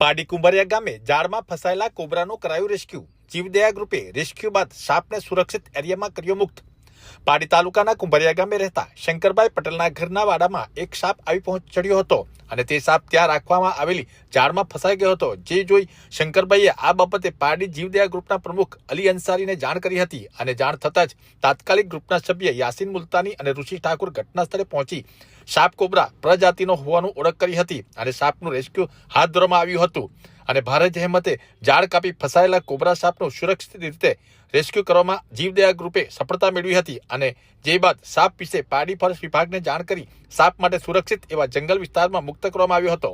પાડી કુંભરિયા ગામે ઝાડમાં ફસાયેલા કોબરાનું કરાયું રેસ્ક્યુ। જીવદયા ગ્રુપે રેસ્ક્યુ બાદ સાપને સુરક્ષિત એરિયામાં કર્યો મુક્ત। પાડી તાલુકાના કુંભરિયા ગામે રહેતા શંકરભાઈ પટેલના ઘરના વાડામાં એક સાપ આવી પહોંચ્યો હતો અને તે સાપ ત્યાં રાખવામાં આવેલી ઝાડમાં ફસાઈ ગયો હતો। જે જોઈ શંકરભાઈએ આ બાબતે પાડી જીવદયા ગ્રુપના પ્રમુખ અલી અંસારીને જાણ કરી હતી અને જાણ થતાં જ તાત્કાલિક ગ્રુપના સભ્ય યાસીન મુલતાની અને ઋષિ ઠાકુર ઘટના સ્થળે પહોંચી સાપ કોબરા પ્રજાતિનો હોવાનું ઓળખ કરી હતી અને સાપનું રેસ્ક્યુ હાથ ધરવામાં આવ્યું હતું અને ભારે જહેમતે ઝાડ કાપી ફસાયેલા કોબરા સાપનું સુરક્ષિત રીતે રેસ્ક્યુ કરવામાં જીવદયા ગ્રુપે સફળતા મેળવી હતી અને જે બાદ સાપ વિશે પાડી ફોરેસ્ટ વિભાગને જાણ કરી સાપ માટે સુરક્ષિત એવા જંગલ વિસ્તારમાં મુક્ત કરવામાં આવ્યો હતો।